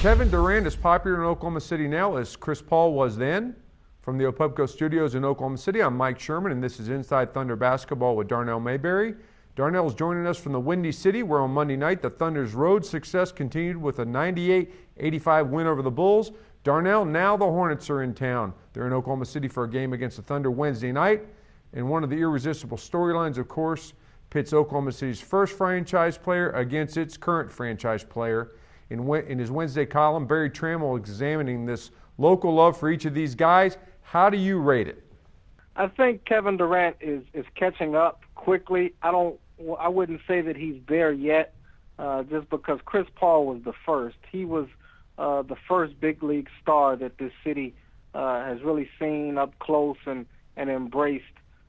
Kevin Durant is popular in Oklahoma City now as Chris Paul was then? From the Opubco Studios in Oklahoma City, I'm Mike Sherman, and this is Inside Thunder Basketball with Darnell Mayberry. Darnell is joining us from the Windy City, where on Monday night the Thunder's road success continued with a 98-85 win over the Bulls. Darnell, now the Hornets are in town. They're in Oklahoma City for a game against the Thunder Wednesday night. And one of the irresistible storylines, of course, pits Oklahoma City's first franchise player against its current franchise player. In his Wednesday column, Barry Trammell examining this local love for each of these guys. How do you rate it? I think Kevin Durant is catching up quickly. I wouldn't say that he's there yet, just because Chris Paul was the first. He was the first big league star that this city has really seen up close and embraced,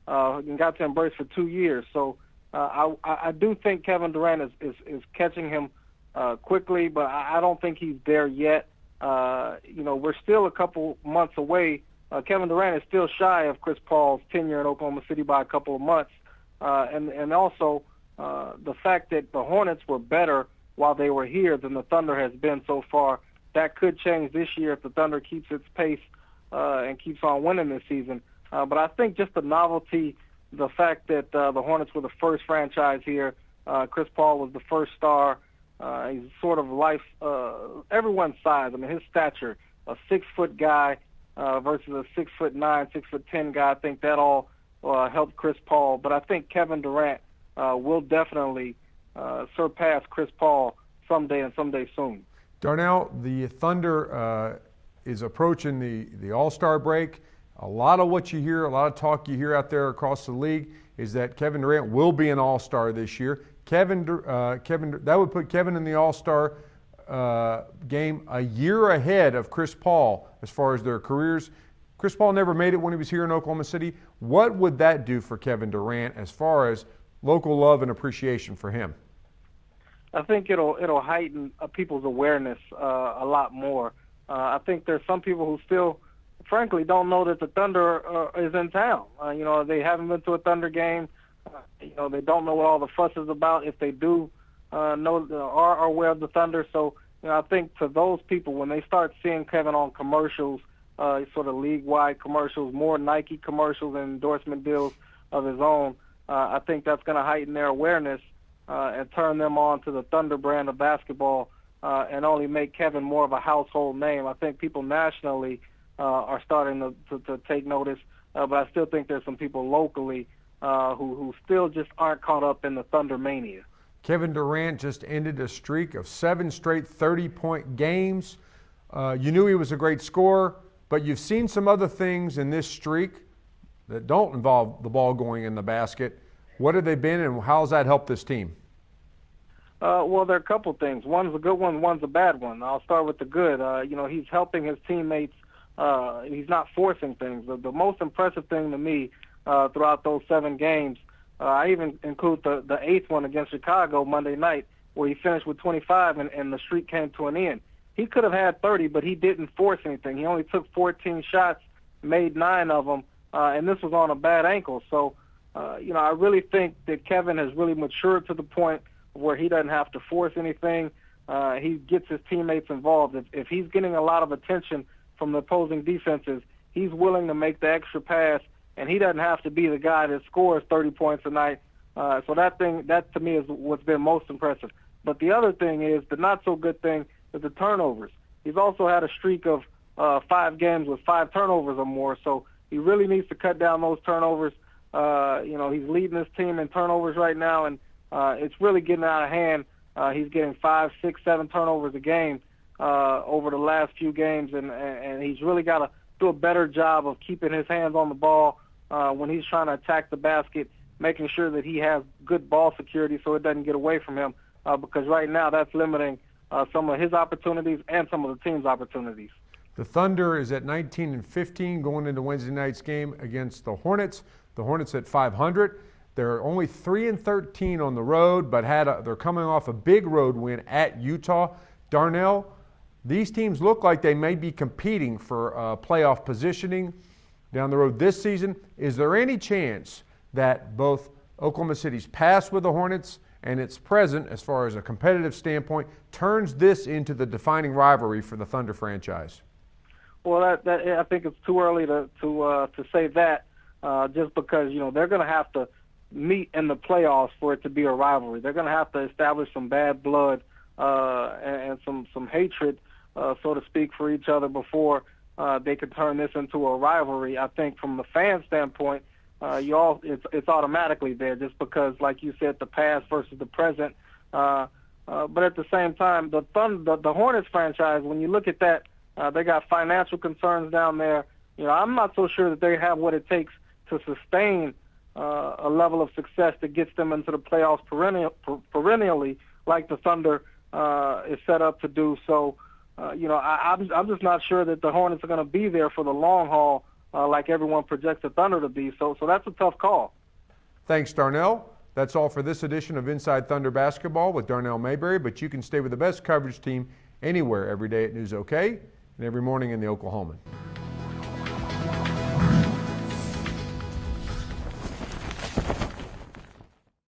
and got to embrace for 2 years. So I do think Kevin Durant is catching him quickly, but I don't think he's there yet. We're still a couple months away. Kevin Durant is still shy of Chris Paul's tenure in Oklahoma City by a couple of months. And also the fact that the Hornets were better while they were here than the Thunder has been so far. That could change this year if the Thunder keeps its pace and keeps on winning this season. But I think just the novelty, the fact that the Hornets were the first franchise here, Chris Paul was the first star. He's sort of everyone's size. I mean, his stature, a 6-foot guy versus a 6'9", 6'10" guy. I think that all helped Chris Paul. But I think Kevin Durant will definitely surpass Chris Paul someday and someday soon. Darnell, the Thunder is approaching the All-Star break. A lot of what you hear, a lot of talk you hear out there across the league is that Kevin Durant will be an All-Star this year. That would put Kevin in the All-Star game a year ahead of Chris Paul as far as their careers. Chris Paul never made it when he was here in Oklahoma City. What would that do for Kevin Durant as far as local love and appreciation for him? I think it'll heighten people's awareness a lot more. I think there's some people who still, frankly, don't know that the Thunder is in town. They haven't been to a Thunder game. They don't know what all the fuss is about. If they do are aware of the Thunder. So, I think to those people, when they start seeing Kevin on commercials, sort of league-wide commercials, more Nike commercials and endorsement deals of his own, I think that's going to heighten their awareness and turn them on to the Thunder brand of basketball and only make Kevin more of a household name. I think people nationally are starting to take notice, but I still think there's some people locally who still just aren't caught up in the Thunder mania. Kevin Durant just ended a streak of 7 straight 30-point games. You knew he was a great scorer, but you've seen some other things in this streak that don't involve the ball going in the basket. What have they been, and how has that helped this team? Well, there are a couple things. One's a good one, one's a bad one. I'll start with the good. He's helping his teammates. He's not forcing things. The most impressive thing to me throughout those 7 games, I even include the 8th one against Chicago Monday night, where he finished with 25 and the streak came to an end. He could have had 30, but he didn't force anything. He only took 14 shots, made 9 of them, and this was on a bad ankle. So, I really think that Kevin has really matured to the point where he doesn't have to force anything. He gets his teammates involved. If he's getting a lot of attention from the opposing defenses, he's willing to make the extra pass, and he doesn't have to be the guy that scores 30 points a night. So that to me is what's been most impressive. But the other thing is, the not so good thing is the turnovers. He's also had a streak of 5 games with 5 turnovers or more, so he really needs to cut down those turnovers. He's leading his team in turnovers right now, and it's really getting out of hand. He's getting 5, 6, 7 turnovers a game over the last few games, and he's really got to do a better job of keeping his hands on the ball when he's trying to attack the basket, making sure that he has good ball security so it doesn't get away from him, because right now that's limiting some of his opportunities and some of the team's opportunities. The Thunder is at 19-15 going into Wednesday night's game against the Hornets. The Hornets at 500. They're only 3-13 on the road, but they're coming off a big road win at Utah. Darnell, these teams look like they may be competing for playoff positioning down the road this season. Is there any chance that both Oklahoma City's past with the Hornets and its present, as far as a competitive standpoint, turns this into the defining rivalry for the Thunder franchise? Well, I think it's too early to say that, just because they're going to have to meet in the playoffs for it to be a rivalry. They're going to have to establish some bad blood and some hatred, so to speak, for each other before they could turn this into a rivalry. I think from the fan standpoint, it's automatically there, just because, like you said, the past versus the present. But at the same time, the Hornets franchise, when you look at that, they got financial concerns down there. I'm not so sure that they have what it takes to sustain a level of success that gets them into the playoffs perennially, like the Thunder is set up to do. So, I'm just not sure that the Hornets are going to be there for the long haul, like everyone projects the Thunder to be. So that's a tough call. Thanks, Darnell. That's all for this edition of Inside Thunder Basketball with Darnell Mayberry, but you can stay with the best coverage team anywhere every day at News OK and every morning in the Oklahoman.